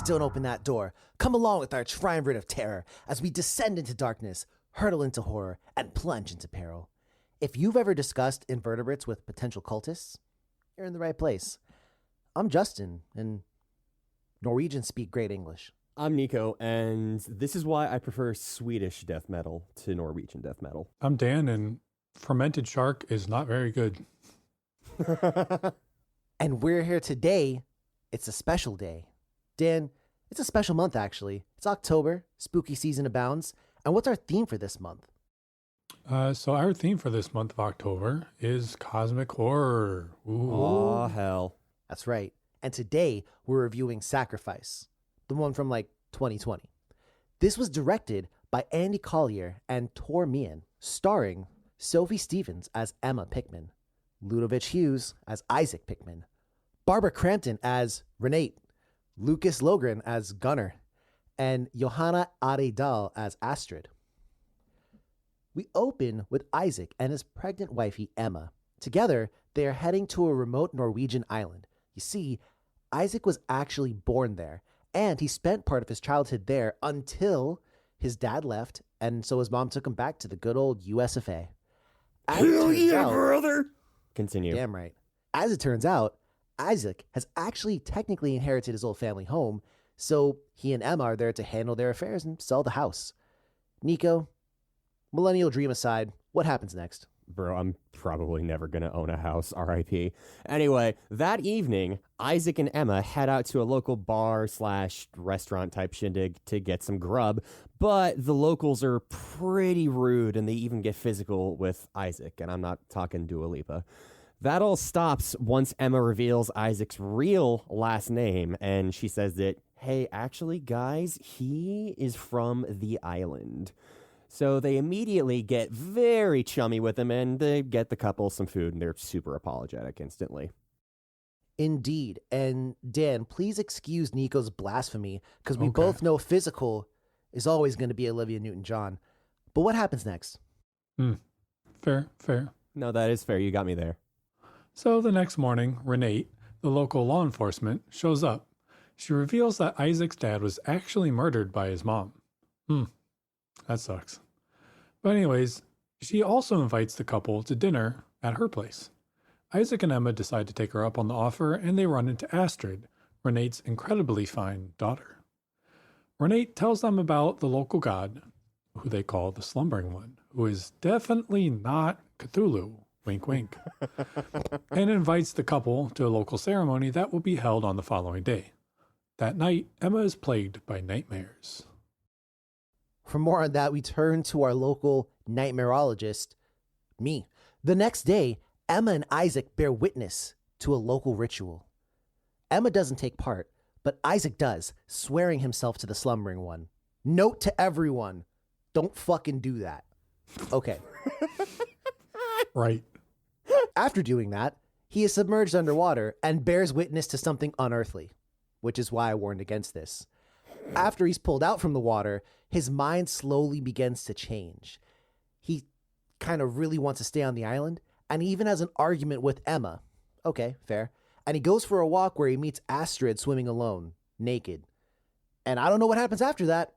don't open that door. Come along with our triumvirate of terror as we descend into darkness, hurtle into horror, and plunge into peril. If you've ever discussed invertebrates with potential cultists, you're in the right place. I'm Justin, and Norwegians speak great English. I'm Nico, and this is why I prefer Swedish death metal to Norwegian death metal. I'm Dan, and fermented shark is not very good. And we're here today. It's a special day. Dan, it's a special month, actually. It's October, spooky season abounds. And what's our theme for this month? So our theme for this month of October is cosmic horror. Ooh. Oh, hell. That's right. And today we're reviewing Sacrifice, the one from 2020. This was directed by Andy Collier and Tor Mian, starring Sophie Stevens as Emma Pickman, Ludovic Hughes as Isaac Pickman, Barbara Crampton as Renate, Lucas Logren as Gunnar, and Johanna Aredal as Astrid. We open with Isaac and his pregnant wifey, Emma. Together, they are heading to a remote Norwegian island. You see, Isaac was actually born there, and he spent part of his childhood there until his dad left, and so his mom took him back to the good old USFA. Hell yeah, brother! Continue. Damn right. As it turns out, Isaac has actually technically inherited his old family home, so he and Emma are there to handle their affairs and sell the house. Nico, millennial dream aside, what happens next? Bro, I'm probably never going to own a house, RIP. Anyway, that evening, Isaac and Emma head out to a local bar/restaurant type shindig to get some grub, but the locals are pretty rude and they even get physical with Isaac, and I'm not talking Dua Lipa. That all stops once Emma reveals Isaac's real last name, and she says that, hey, actually, guys, he is from the island. So they immediately get very chummy with him, and they get the couple some food, and they're super apologetic instantly. Indeed. And Dan, please excuse Nico's blasphemy, because we both know physical is always going to be Olivia Newton-John. But what happens next? Fair. No, that is fair. You got me there. So the next morning, Renate, the local law enforcement, shows up. She reveals that Isaac's dad was actually murdered by his mom. That sucks. But anyways, she also invites the couple to dinner at her place. Isaac and Emma decide to take her up on the offer, and they run into Astrid, Renate's incredibly fine daughter. Renate tells them about the local god, who they call the Slumbering One, who is definitely not Cthulhu, wink wink, and invites the couple to a local ceremony that will be held on the following day. That night, Emma is plagued by nightmares. For more on that, we turn to our local nightmareologist, me. The next day, Emma and Isaac bear witness to a local ritual. Emma doesn't take part, but Isaac does, swearing himself to the Slumbering One. Note to everyone, don't fucking do that. Okay. Right. After doing that, he is submerged underwater and bears witness to something unearthly, which is why I warned against this. After he's pulled out from the water, his mind slowly begins to change. He kind of really wants to stay on the island, and he even has an argument with Emma. Okay, fair. And he goes for a walk where he meets Astrid swimming alone, naked. And I don't know what happens after that.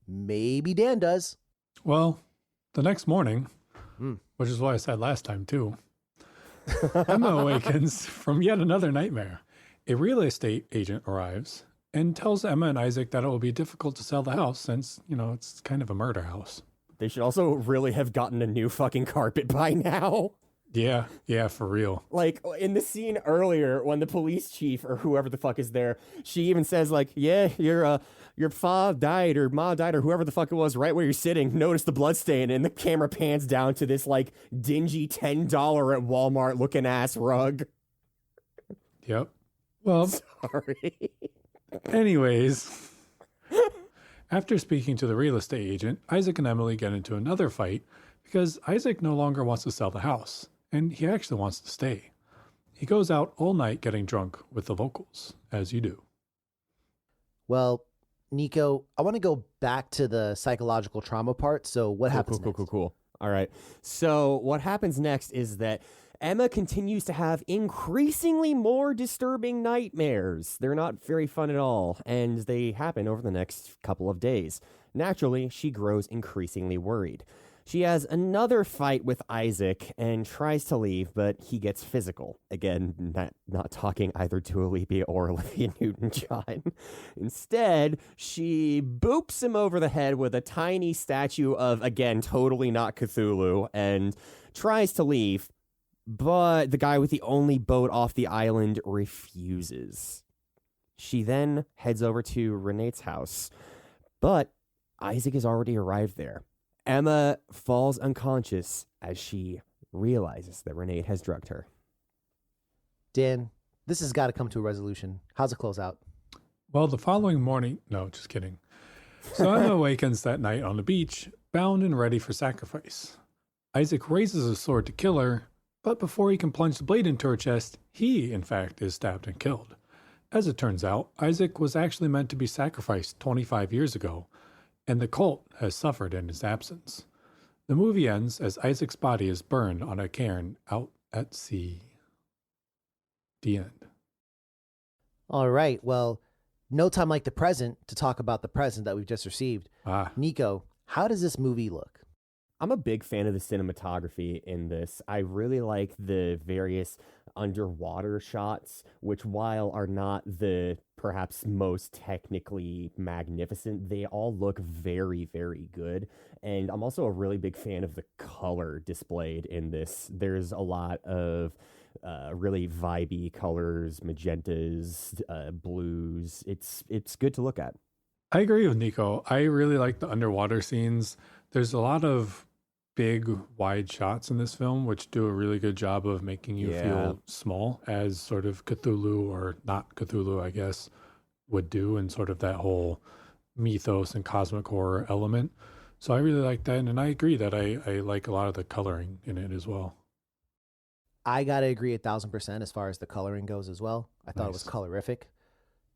Maybe Dan does. Well, the next morning, which is what I said last time too, Emma awakens from yet another nightmare. A real estate agent arrives and tells Emma and Isaac that it will be difficult to sell the house since, it's kind of a murder house. They should also really have gotten a new fucking carpet by now. Yeah, for real. Like, in the scene earlier, when the police chief or whoever the fuck is there, she even says, yeah, your fa died or ma died or whoever the fuck it was right where you're sitting. Notice the blood stain, and the camera pans down to this, dingy $10 at Walmart looking ass rug. Yep. Well, sorry. Anyways, after speaking to the real estate agent, Isaac and Emily get into another fight because Isaac no longer wants to sell the house, and he actually wants to stay. He goes out all night getting drunk with the locals, as you do. Well, Nico, I want to go back to the psychological trauma part, so what happens next? Cool. All right. So what happens next is that Emma continues to have increasingly more disturbing nightmares. They're not very fun at all, and they happen over the next couple of days. Naturally, she grows increasingly worried. She has another fight with Isaac and tries to leave, but he gets physical. Again, not talking either to Olivia or Olivia Newton-John. Instead, she boops him over the head with a tiny statue of, again, totally not Cthulhu, and tries to leave, but the guy with the only boat off the island refuses. She then heads over to Renate's house, but Isaac has already arrived there. Emma falls unconscious as she realizes that Renate has drugged her. Dan, this has got to come to a resolution. How's it close out? Well, the following morning, no, just kidding. So Emma awakens that night on the beach, bound and ready for sacrifice. Isaac raises a sword to kill her, but before he can plunge the blade into her chest, he, in fact, is stabbed and killed. As it turns out, Isaac was actually meant to be sacrificed 25 years ago, and the cult has suffered in his absence. The movie ends as Isaac's body is burned on a cairn out at sea. The end. All right. Well, no time like the present to talk about the present that we've just received. Nico, how does this movie look? I'm a big fan of the cinematography in this. I really like the various underwater shots, which while are not the perhaps most technically magnificent, they all look very, very good. And I'm also a really big fan of the color displayed in this. There's a lot of really vibey colors, magentas, blues. It's good to look at. I agree with Nico. I really like the underwater scenes. There's a lot of big, wide shots in this film, which do a really good job of making you feel small, as sort of Cthulhu, or not Cthulhu, I guess, would do, and sort of that whole mythos and cosmic horror element. So I really like that, and I agree that I like a lot of the coloring in it as well. I got to agree 1,000% as far as the coloring goes as well. I thought it was colorific.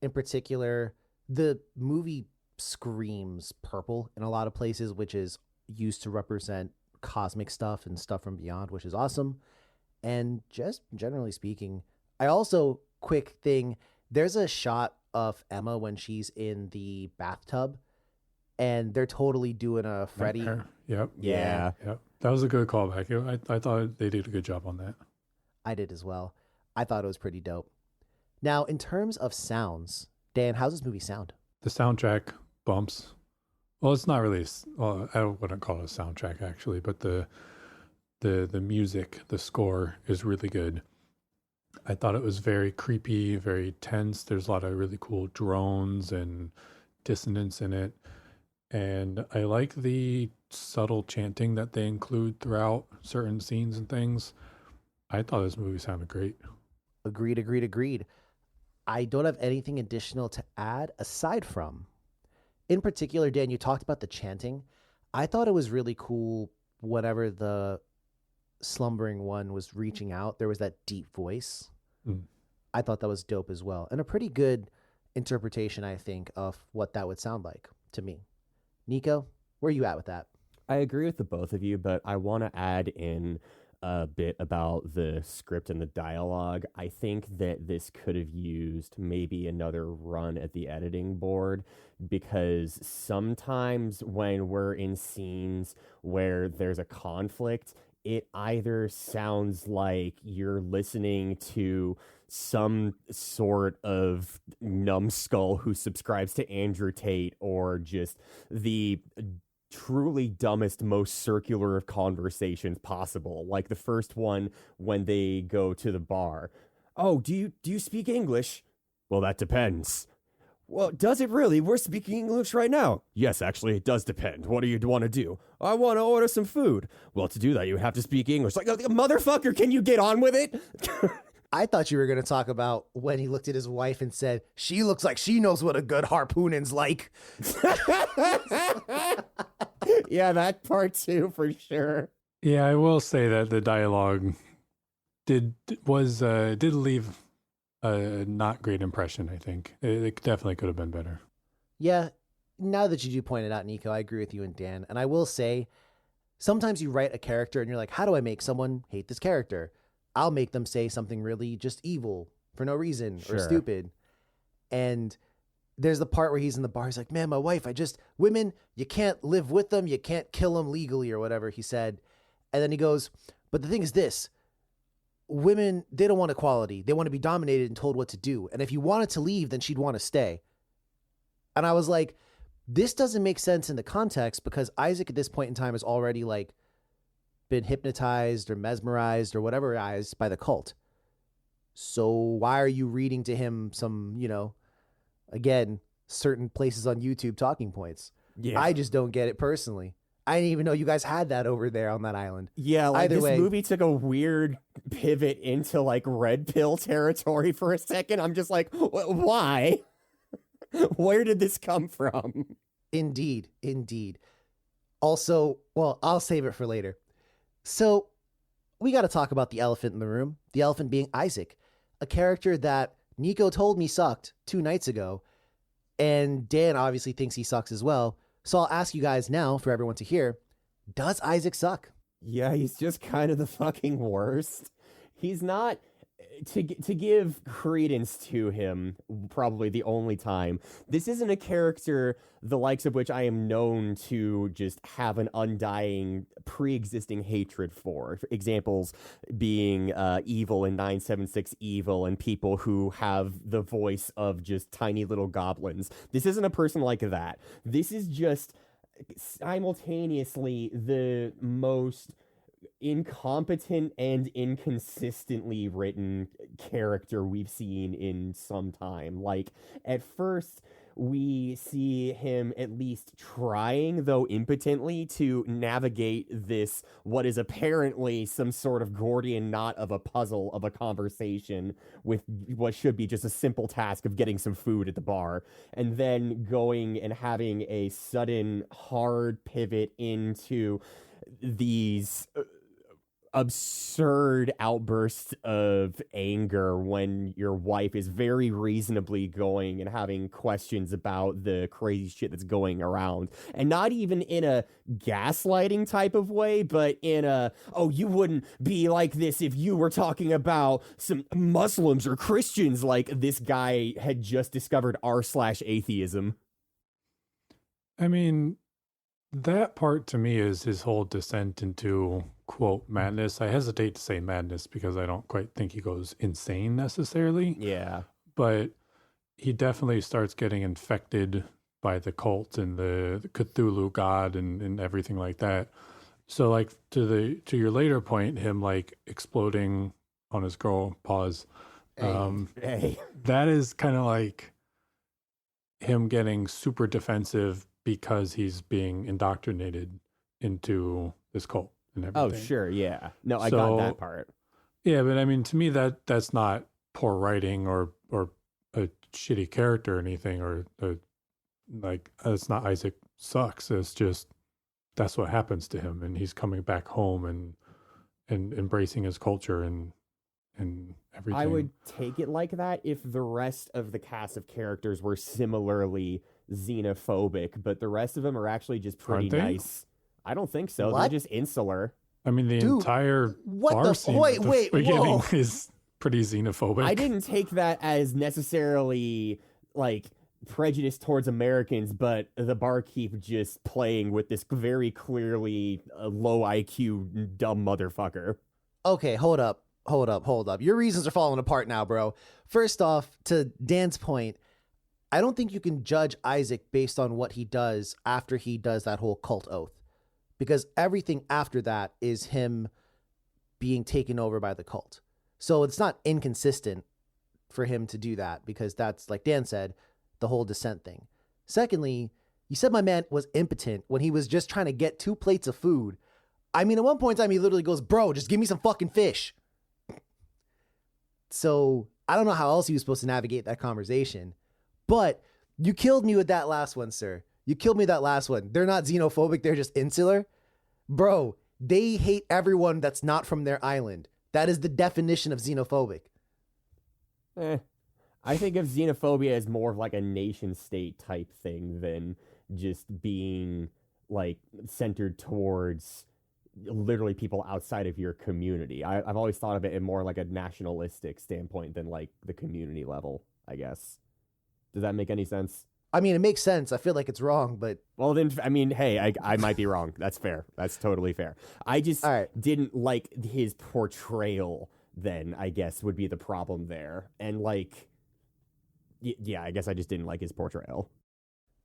In particular, the movie screams purple in a lot of places, which is used to represent cosmic stuff and stuff from beyond, which is awesome. And just generally speaking, I also, quick thing, there's a shot of Emma when she's in the bathtub and they're totally doing a Freddy. Yep. Yeah. Yep. That was a good callback. I thought they did a good job on that. I did as well. I thought it was pretty dope. Now, in terms of sounds, Dan, how's this movie sound? The soundtrack bumps. Well, it's not really. Well, I wouldn't call it a soundtrack actually, but the music, the score is really good. I thought it was very creepy, very tense. There's a lot of really cool drones and dissonance in it, and I like the subtle chanting that they include throughout certain scenes and things. I thought this movie sounded great. Agreed. I don't have anything additional to add aside from, in particular, Dan, you talked about the chanting. I thought it was really cool whenever the slumbering one was reaching out, there was that deep voice. I thought that was dope as well. And a pretty good interpretation, I think, of what that would sound like to me. Nico, where are you at with that? I agree with the both of you, but I want to add in a bit about the script and the dialogue. I think that this could have used maybe another run at the editing board, because sometimes when we're in scenes where there's a conflict, it either sounds like you're listening to some sort of numbskull who subscribes to Andrew Tate, or just the truly dumbest, most circular of conversations possible. Like the first one when they go to the bar. Oh, do you speak English? Well, that depends. Well, does it really? We're speaking English right now. Yes, actually, it does depend. What do you want to do? I want to order some food. Well, to do that, you have to speak English. Like, motherfucker, can you get on with it? I thought you were going to talk about when he looked at his wife and said, she looks like she knows what a good harpooning's like. Yeah, that part too, for sure. Yeah, I will say that the dialogue did leave a not great impression, I think. It definitely could have been better. Yeah, now that you do point it out, Nico, I agree with you and Dan. And I will say, sometimes you write a character and you're like, how do I make someone hate this character? I'll make them say something really just evil for no reason or Sure. stupid. And there's the part where he's in the bar. He's like, man, my wife, women, you can't live with them. You can't kill them legally or whatever he said. And then he goes, but the thing is this, women, they don't want equality. They want to be dominated and told what to do. And if you wanted to leave, then she'd want to stay. And I was like, this doesn't make sense in the context, because Isaac at this point in time has already like been hypnotized or mesmerized or whatever by the cult. So why are you reading to him some, again, certain places on YouTube talking points? Yeah. I just don't get it personally. I didn't even know you guys had that over there on that island. Yeah, like Either this way, movie took a weird pivot into like red pill territory for a second. I'm just like, why? Where did this come from? Indeed. Also, well, I'll save it for later. So we got to talk about the elephant in the room. The elephant being Isaac, a character that Nico told me sucked 2 nights ago. And Dan obviously thinks he sucks as well. So I'll ask you guys now, for everyone to hear, does Isaac suck? Yeah, he's just kind of the fucking worst. He's not, to give credence to him, probably the only time, this isn't a character the likes of which I am known to just have an undying, pre-existing hatred for. Examples being Evil in 976 Evil and people who have the voice of just tiny little goblins. This isn't a person like that. This is just simultaneously the most incompetent and inconsistently written character we've seen in some time. Like, at first we see him at least trying, though impotently, to navigate this, what is apparently some sort of Gordian knot of a puzzle of a conversation with what should be just a simple task of getting some food at the bar, and then going and having a sudden hard pivot into these absurd outbursts of anger when your wife is very reasonably going and having questions about the crazy shit that's going around. And not even in a gaslighting type of way, but in a, oh, you wouldn't be like this if you were talking about some Muslims or Christians, like this guy had just discovered r/atheism. I mean, that part to me is his whole descent into, quote, madness. I hesitate to say madness because I don't quite think he goes insane necessarily. Yeah. But he definitely starts getting infected by the cult and the Cthulhu god and everything like that. So like to your later point, him like exploding on his girl, pause. Hey. That is kind of like him getting super defensive because he's being indoctrinated into this cult and everything. Oh, sure, yeah. No, I got that part. Yeah, but I mean, to me, that's not poor writing or a shitty character or anything, or it's not Isaac sucks. It's just that's what happens to him, and he's coming back home and embracing his culture and everything. I would take it like that if the rest of the cast of characters were similarly xenophobic, but the rest of them are actually just pretty nice. I don't think so. What? They're just insular. I mean, the entire bar scene at the beginning whoa. is pretty xenophobic. I didn't take that as necessarily like prejudice towards Americans, but the barkeep just playing with this very clearly low IQ dumb motherfucker. Okay, hold up. Your reasons are falling apart now, bro. First off, to Dan's point, I don't think you can judge Isaac based on what he does after he does that whole cult oath, because everything after that is him being taken over by the cult. So it's not inconsistent for him to do that, because that's, like Dan said, the whole descent thing. Secondly, you said my man was impotent when he was just trying to get 2 plates of food. I mean, at one point in time, he literally goes, bro, just give me some fucking fish. So I don't know how else he was supposed to navigate that conversation. But you killed me with that last one, sir. You killed me with that last one. They're not xenophobic. They're just insular. Bro, they hate everyone that's not from their island. That is the definition of xenophobic. I think of xenophobia as more of like a nation state type thing than just being like centered towards literally people outside of your community. I've always thought of it in more like a nationalistic standpoint than like the community level, I guess. Does that make any sense? I mean, it makes sense. I feel like it's wrong, but Well, then, I mean, hey, I might be wrong. That's fair. That's totally fair. I just all right. didn't like his portrayal then, I guess, would be the problem there. And, like, yeah, I guess I just didn't like his portrayal.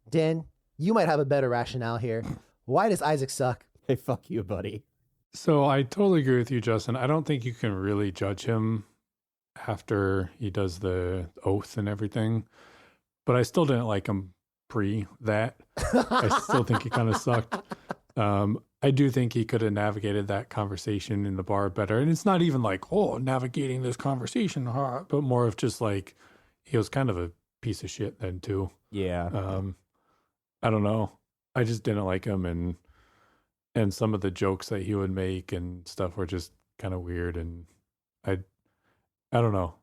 Dan, you might have a better rationale here. Why does Isaac suck? Hey, fuck you, buddy. So I totally agree with you, Justin. I don't think you can really judge him after he does the oath and everything, but I still didn't like him pre that. I still think he kind of sucked. I do think he could have navigated that conversation in the bar better. And it's not even like, oh, navigating this conversation, but more of just like, he was kind of a piece of shit then too. Yeah. I don't know. I just didn't like him, and some of the jokes that he would make and stuff were just kind of weird, and I don't know.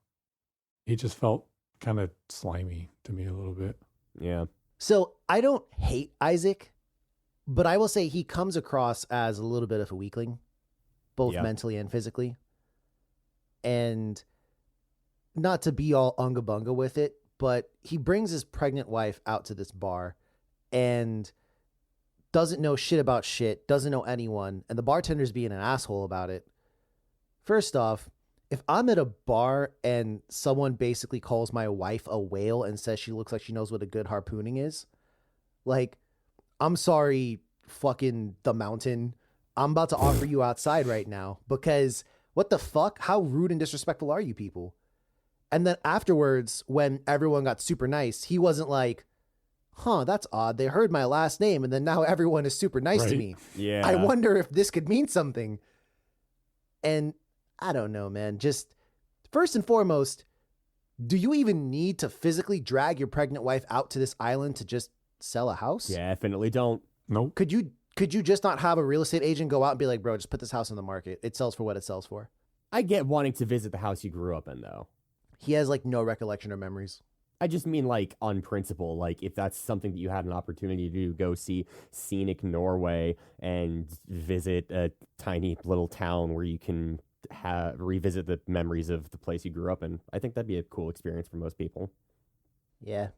He just felt kind of slimy to me a little bit. Yeah. So I don't hate Isaac, but I will say he comes across as a little bit of a weakling, both mentally and physically. And not to be all unga bunga with it, but he brings his pregnant wife out to this bar and doesn't know shit about shit, doesn't know anyone, and the bartender's being an asshole about it. First off, if I'm at a bar and someone basically calls my wife a whale and says she looks like she knows what a good harpooning is, like, I'm sorry, fucking the mountain. I'm about to offer you outside right now because what the fuck? How rude and disrespectful are you people? And then afterwards, when everyone got super nice, he wasn't like, huh, that's odd. They heard my last name and then now everyone is super nice to me. Yeah. I wonder if this could mean something. And I don't know, man. Just first and foremost, do you even need to physically drag your pregnant wife out to this island to just sell a house? Yeah, definitely don't. Nope. Could you just not have a real estate agent go out and be like, bro, just put this house on the market. It sells for what it sells for. I get wanting to visit the house you grew up in, though. He has like no recollection or memories. I just mean like on principle, like if that's something that you had an opportunity to do, go see scenic Norway and visit a tiny little town where you can revisit the memories of the place you grew up in. I think that'd be a cool experience for most people. Yeah.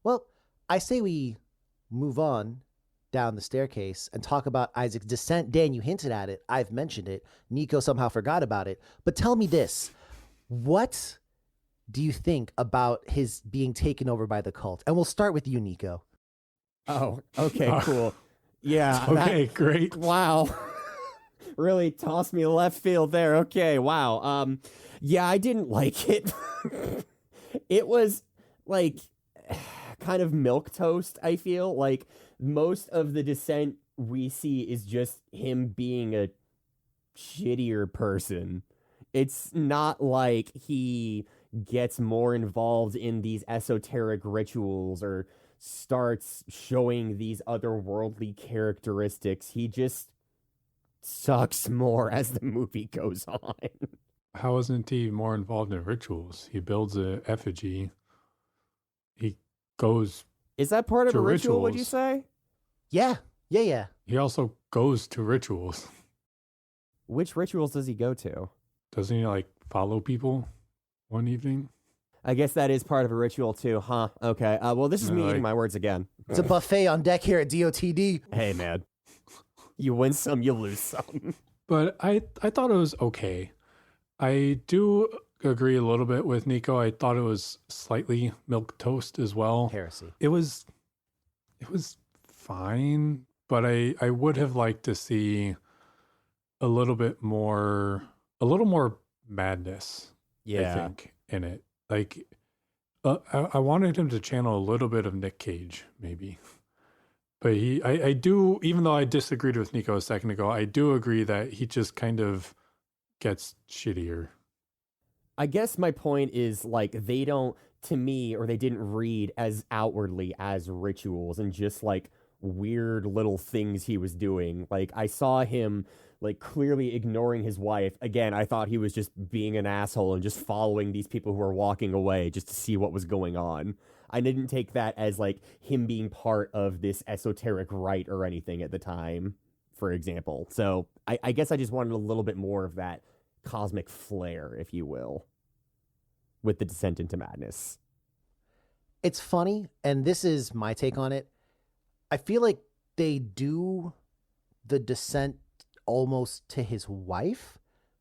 Well, I say we move on down the staircase and talk about Isaac's descent. Dan, you hinted at it. I've mentioned it. Nico somehow forgot about it. But tell me this. What do you think about his being taken over by the cult? And we'll start with you, Nico. Oh, okay, cool. Yeah. Okay, great. Wow. Really tossed me left field there. Okay, wow. Yeah, I didn't like it. It was like kind of milquetoast, I feel. Like most of the descent we see is just him being a shittier person. It's not like he gets more involved in these esoteric rituals or starts showing these otherworldly characteristics. He just sucks more as the movie goes on. How isn't he more involved in rituals? He builds a effigy. He goes. Is that part of to a ritual, would you rituals. say? Yeah. He also goes to rituals. Which rituals does he go to? Doesn't he like follow people one evening? I guess that is part of a ritual too, huh? Okay. Well, this is me like- eating my words again. It's a buffet on deck here at DOTD. Hey, man. You win some, you lose some. But I thought it was okay. I do agree a little bit with Nico. I thought it was slightly milquetoast as well. Heresy. It was fine, but I would have liked to see a little more madness. I think in it. Like I wanted him to channel a little bit of Nick Cage, maybe. But I do, even though I disagreed with Nico a second ago, I do agree that he just kind of gets shittier. I guess my point is, like, they don't, to me, or they didn't read as outwardly as rituals and just, like, weird little things he was doing. Like, I saw him, like, clearly ignoring his wife. Again, I thought he was just being an asshole and just following these people who were walking away just to see what was going on. I didn't take that as, like, him being part of this esoteric rite or anything at the time for example. So I guess I just wanted a little bit more of that cosmic flair, if you will, with the descent into madness. It's funny, and this is my take on it. I feel like they do the descent almost to his wife,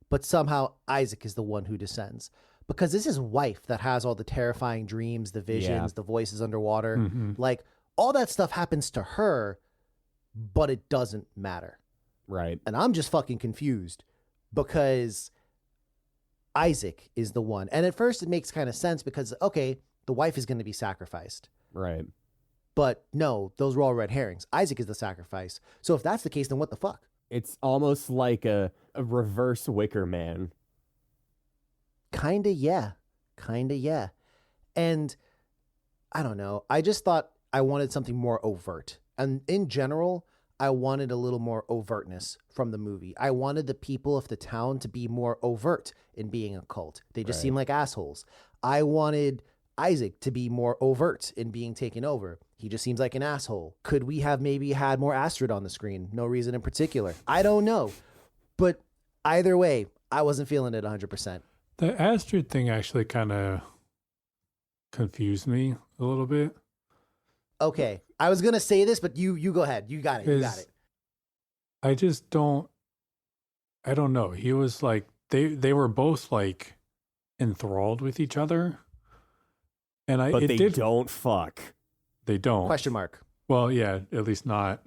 but somehow Isaac is the one who descends. Because it's his wife that has all the terrifying dreams, the visions, the voices underwater. Mm-hmm. Like, all that stuff happens to her, but it doesn't matter. Right. And I'm just fucking confused because Isaac is the one. And at first it makes kind of sense because, okay, the wife is going to be sacrificed. Right. But no, those were all red herrings. Isaac is the sacrifice. So if that's the case, then what the fuck? It's almost like a reverse Wicker Man. Kinda, yeah. And I don't know. I just thought I wanted something more overt. And in general, I wanted a little more overtness from the movie. I wanted the people of the town to be more overt in being a cult. They just seem like assholes. I wanted Isaac to be more overt in being taken over. He just seems like an asshole. Could we have maybe had more Astrid on the screen? No reason in particular. I don't know. But either way, I wasn't feeling it 100%. The Astrid thing actually kind of confused me a little bit. Okay. I was going to say this, but you go ahead. You got it. I just don't, I don't know. He was like, they were both like enthralled with each other. And But they don't fuck. They don't. Question mark. Well, yeah, at least not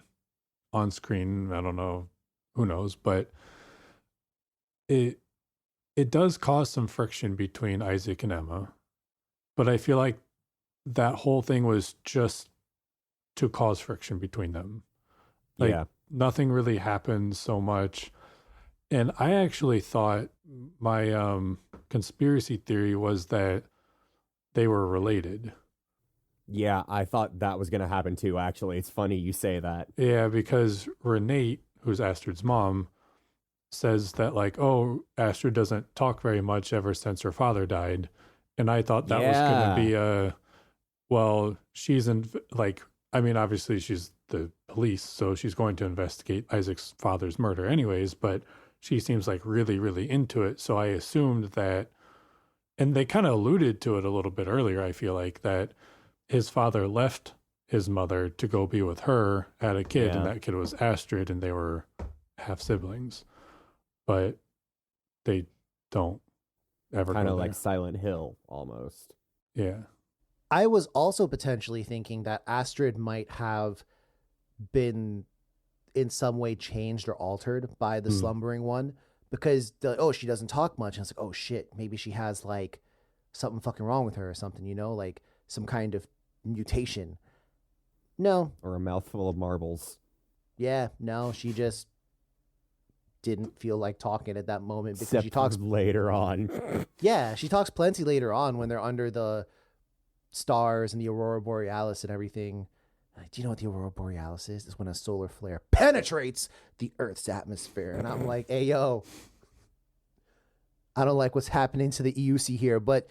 on screen. I don't know. Who knows? But it does cause some friction between Isaac and Emma. But I feel like that whole thing was just to cause friction between them. Like, nothing really happened so much. And I actually thought my conspiracy theory was that they were related. Yeah, I thought that was going to happen too, actually. It's funny you say that. Yeah, because Renate, who's Astrid's mom, says that, like, oh, Astrid doesn't talk very much ever since her father died. And I thought that was going to be well, she's in, like, I mean, obviously she's the police, so she's going to investigate Isaac's father's murder anyways, but she seems like really, really into it. So I assumed that, and they kind of alluded to it a little bit earlier, I feel like, that his father left his mother to go be with her, had a kid, and that kid was Astrid, and they were half siblings. But they don't ever kind of go like there. Silent Hill almost. Yeah. I was also potentially thinking that Astrid might have been in some way changed or altered by the slumbering one, because she doesn't talk much. And it's like, oh shit, maybe she has like something fucking wrong with her or something, like some kind of mutation. No. Or a mouthful of marbles. Yeah, no, she just didn't feel like talking at that moment because Except she talks later on. Yeah, she talks plenty later on when they're under the stars and the Aurora Borealis and everything. Like, do you know what the Aurora Borealis is? It's when a solar flare penetrates the Earth's atmosphere. And I'm like, hey, yo, I don't like what's happening to the EUC here. But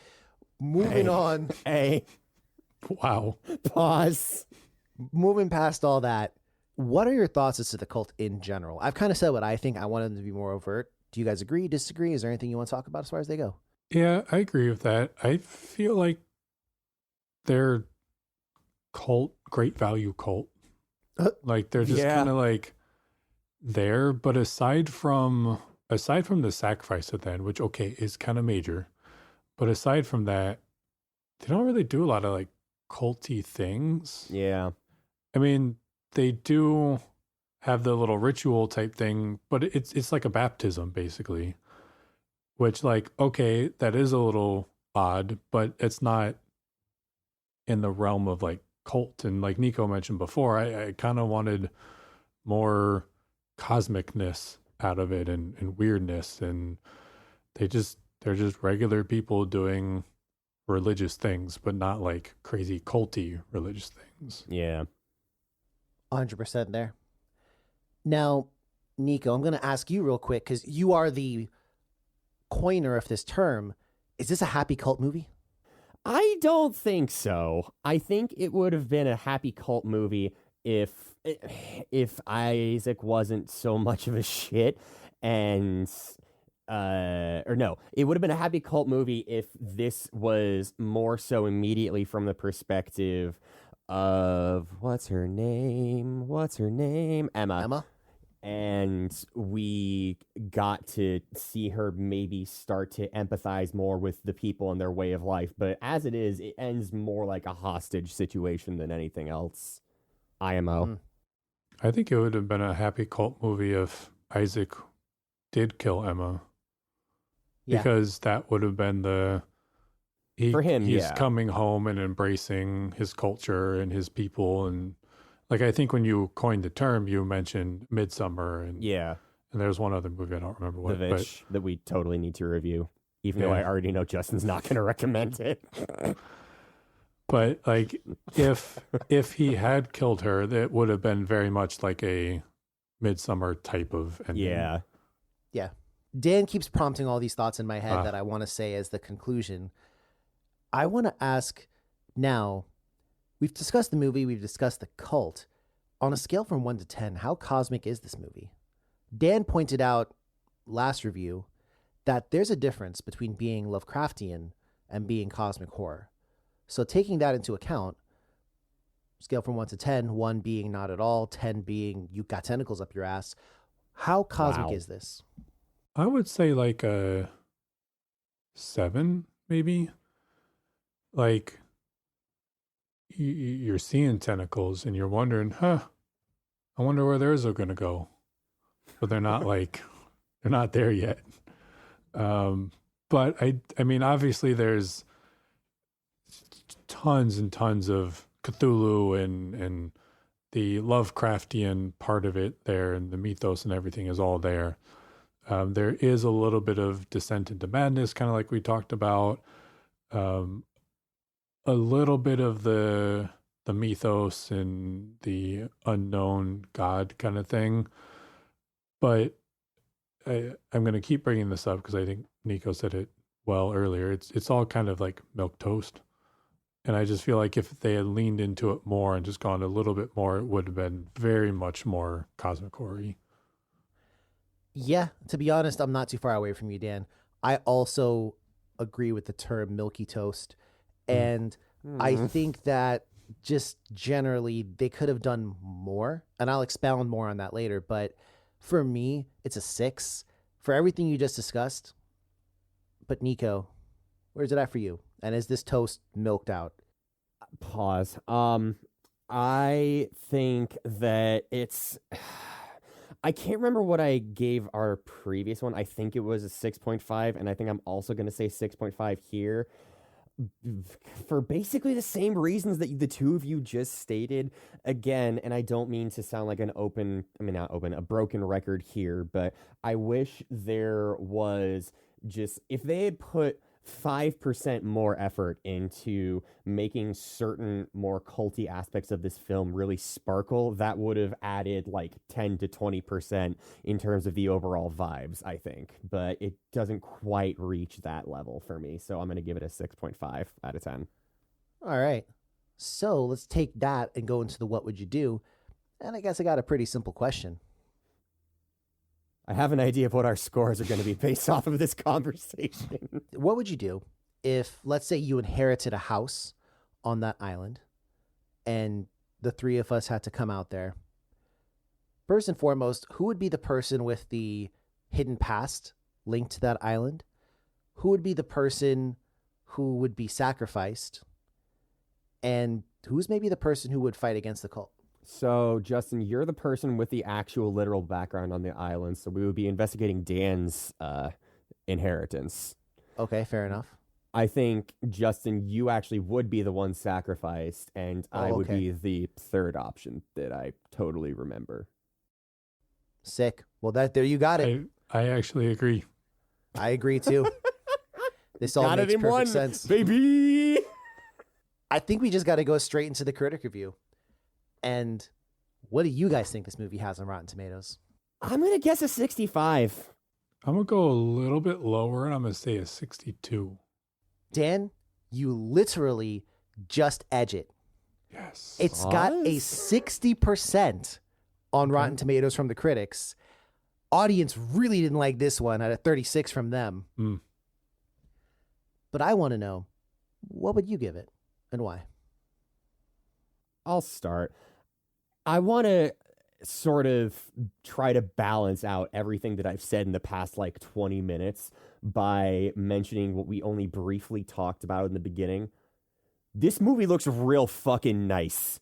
moving on. Hey. Wow. Pause. Moving past all that, what are your thoughts as to the cult in general? I've kind of said what I think. I wanted them to be more overt. Do you guys agree, disagree? Is there anything you want to talk about as far as they go? Yeah, I agree with that. I feel like they're great value cult. Like they're just kind of like there, but aside from the sacrifice at the end, which is kind of major, but aside from that, they don't really do a lot of like culty things. Yeah. I mean, they do have the little ritual type thing, but it's like a baptism basically, which like, okay, that is a little odd, but it's not in the realm of like cult. And like Nico mentioned before, I kind of wanted more cosmicness out of it and weirdness. And they're just regular people doing religious things, but not like crazy culty religious things. Yeah. 100% there. Now, Nico, I'm going to ask you real quick because you are the coiner of this term. Is this a happy cult movie? I don't think so. I think it would have been a happy cult movie if Isaac wasn't so much of a shit and or no, it would have been a happy cult movie if this was more so immediately from the perspective of what's her name, Emma. And we got to see her maybe start to empathize more with the people and their way of life. But as it is, it ends more like a hostage situation than anything else. IMO. I think it would have been a happy cult movie if Isaac did kill Emma. Yeah. Because that would have been for him, he's yeah. coming home and embracing his culture and his people. And like, I think when you coined the term, you mentioned Midsummer and there's one other movie, I don't remember what. The Vitch, that we totally need to review, even though I already know Justin's not going to recommend it. But like, if he had killed her, it would have been very much like a Midsummer type of ending. Yeah. Dan keeps prompting all these thoughts in my head that I want to say as the conclusion. I want to ask now, we've discussed the movie, we've discussed the cult. On a scale from 1 to 10, how cosmic is this movie? Dan pointed out last review that there's a difference between being Lovecraftian and being cosmic horror. So taking that into account, scale from 1 to 10, 1 being not at all, 10 being you got tentacles up your ass, how cosmic is this? I would say like a 7, maybe. Like, you're seeing tentacles and you're wondering, I wonder where theirs are going to go. But they're not they're not there yet. But I mean, obviously there's tons and tons of Cthulhu and the Lovecraftian part of it there, and the mythos and everything is all there. There is a little bit of descent into madness, kind of like we talked about. A little bit of the mythos and the unknown god kind of thing. But I'm going to keep bringing this up because I think Nico said it well earlier. It's all kind of like milquetoast. And I just feel like if they had leaned into it more and just gone a little bit more, it would have been very much more cosmic horror-y. Yeah, to be honest, I'm not too far away from you, Dan. I also agree with the term milky toast. And I think that just generally they could have done more. And I'll expound more on that later. But for me, it's a 6 for everything you just discussed. But Nico, where's it at for you? And is this toast milked out? Pause. I think that it's... I can't remember what I gave our previous one. I think it was a 6.5, and I think I'm also going to say 6.5 here. For basically the same reasons that the two of you just stated. Again, and I don't mean to sound like a broken record here, but I wish there was just, if they had put 5% more effort into making certain more culty aspects of this film really sparkle, that would have added like 10 to 20% in terms of the overall vibes, I think. But it doesn't quite reach that level for me, so I'm going to give it a 6.5 out of 10. All right. So let's take that and go into the what would you do? And I guess I got a pretty simple question. I have an idea of what our scores are going to be based off of this conversation. What would you do if, let's say, you inherited a house on that island and the three of us had to come out there? First and foremost, who would be the person with the hidden past linked to that island? Who would be the person who would be sacrificed? And who's maybe the person who would fight against the cult? So, Justin, you're the person with the actual literal background on the island, so we would be investigating Dan's inheritance. Okay, fair enough. I think, Justin, you actually would be the one sacrificed, and I would be the third option that I totally remember. Sick. Well, there you got it. I actually agree. I agree, too. This all makes perfect sense. Baby! I think we just got to go straight into the critic review. And what do you guys think this movie has on Rotten Tomatoes? I'm going to guess a 65. I'm going to go a little bit lower, and I'm going to say a 62. Dan, you literally just edge it. Yes. It's got a 60% on Rotten Tomatoes from the critics. Audience really didn't like this one at a 36 from them. Mm. But I want to know, what would you give it and why? I'll start. I want to sort of try to balance out everything that I've said in the past 20 minutes by mentioning what we only briefly talked about in the beginning. This movie looks real fucking nice.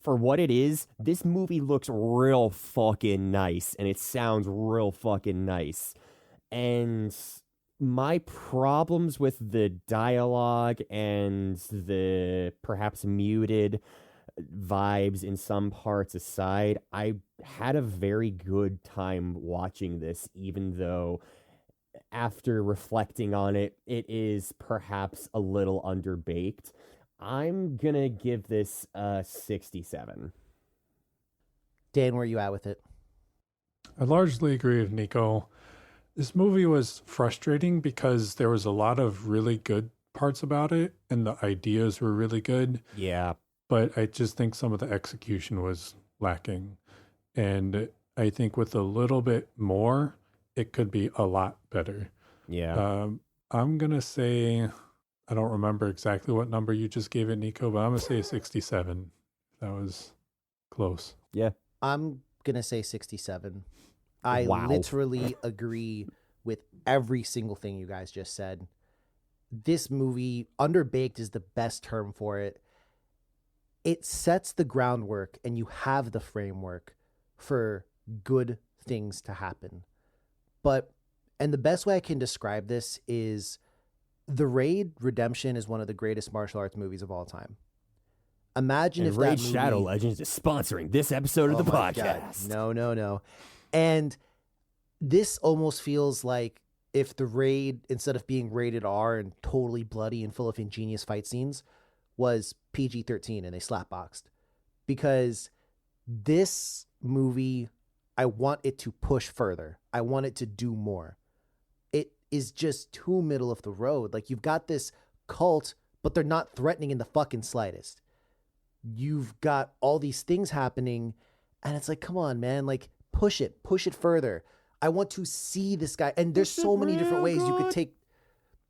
For what it is, this movie looks real fucking nice, and it sounds real fucking nice. And my problems with the dialogue and the perhaps muted vibes in some parts aside, I had a very good time watching this, even though after reflecting on it, it is perhaps a little underbaked. I'm gonna give this a 67. Dan, where are you at with it? I largely agree with Nico. This movie was frustrating because there was a lot of really good parts about it and the ideas were really good. Yeah. But I just think some of the execution was lacking. And I think with a little bit more, it could be a lot better. Yeah. I'm going to say, I don't remember exactly what number you just gave it, Nico, but I'm going to say 67. That was close. Yeah. I'm going to say 67. I Wow. literally agree with every single thing you guys just said. This movie, underbaked is the best term for it. It sets the groundwork and you have the framework for good things to happen. And the best way I can describe this is The Raid Redemption is one of the greatest martial arts movies of all time. Imagine and if Raid that movie... Shadow Legends is sponsoring this episode of the my podcast. God. No. And this almost feels like if The Raid, instead of being rated R and totally bloody and full of ingenious fight scenes, was PG-13 and they slapboxed. Because this movie, I want it to push further. I want it to do more. It is just too middle of the road. Like, you've got this cult, but they're not threatening in the fucking slightest. You've got all these things happening, and it's like, come on, man, like, push it further. I want to see this guy. And there's so many different ways you could take.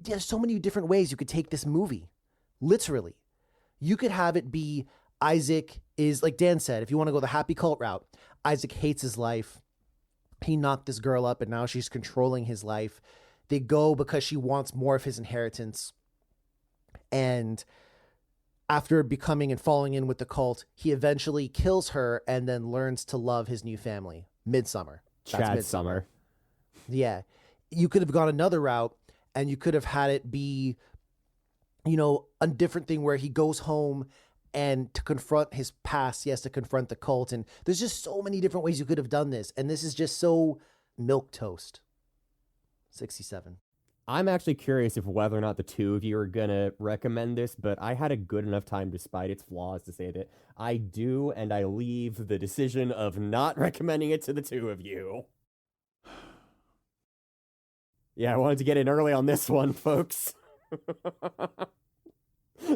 There's so many different ways you could take this movie. Literally. You could have it be Isaac is, like Dan said, if you want to go the happy cult route, Isaac hates his life. He knocked this girl up and now she's controlling his life. They go because she wants more of his inheritance. And after becoming and falling in with the cult, he eventually kills her and then learns to love his new family. Midsummer. Chad Summer. Yeah. You could have gone another route and you could have had it be, a different thing where he goes home and to confront his past, he has to confront the cult. And there's just so many different ways you could have done this. And this is just so milquetoast. 67. I'm actually curious if whether or not the two of you are going to recommend this, but I had a good enough time despite its flaws to say that I do, and I leave the decision of not recommending it to the two of you. Yeah, I wanted to get in early on this one, folks.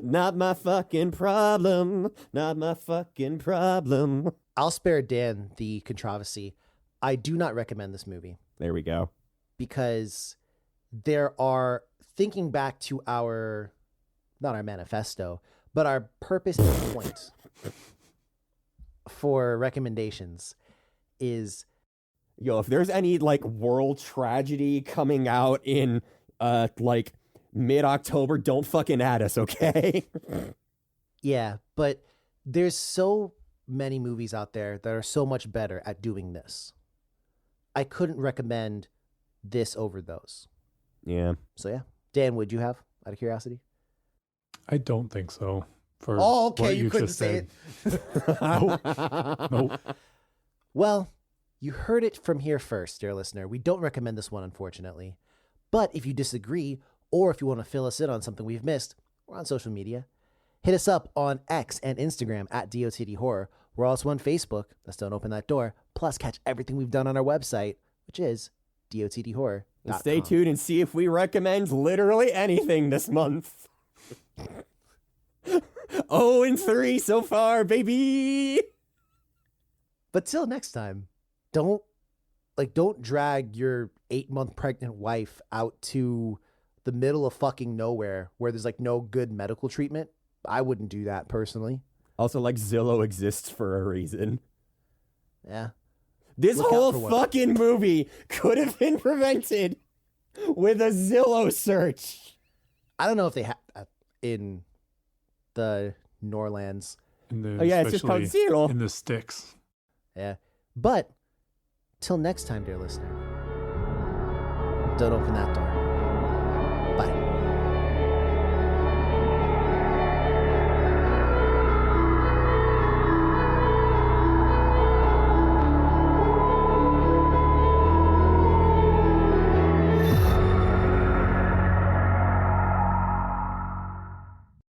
Not my fucking problem. Not my fucking problem. I'll spare Dan the controversy. I do not recommend this movie. There we go. Because there are, thinking back to our, not our manifesto, but our purpose and point for recommendations is... Yo, if there's any, world tragedy coming out in, mid-October, don't fucking add us, okay? Yeah, but there's so many movies out there that are so much better at doing this. I couldn't recommend this over those. Yeah. So yeah. Dan, would you have, out of curiosity? I don't think so. For okay, what you couldn't just say said. it. Nope. Well, you heard it from here first, dear listener. We don't recommend this one, unfortunately. But if you disagree, or if you want to fill us in on something we've missed, we're on social media. Hit us up on X and Instagram at DOTD Horror. We're also on Facebook. Let's don't open that door. Plus, catch everything we've done on our website, which is DOTDHorror.com. And stay tuned and see if we recommend literally anything this month. 0-3 so far, baby. But till next time, don't drag your 8-month pregnant wife out to the middle of fucking nowhere where there's like no good medical treatment. I wouldn't do that personally. Also, like, Zillow exists for a reason. Yeah. This Look out whole for one. fucking movie could have been prevented with a Zillow search. I don't know if they have in the Norlands. Oh, yeah, it's just called Especially Zero. in the sticks. Yeah. But till next time, dear listener, don't open that door.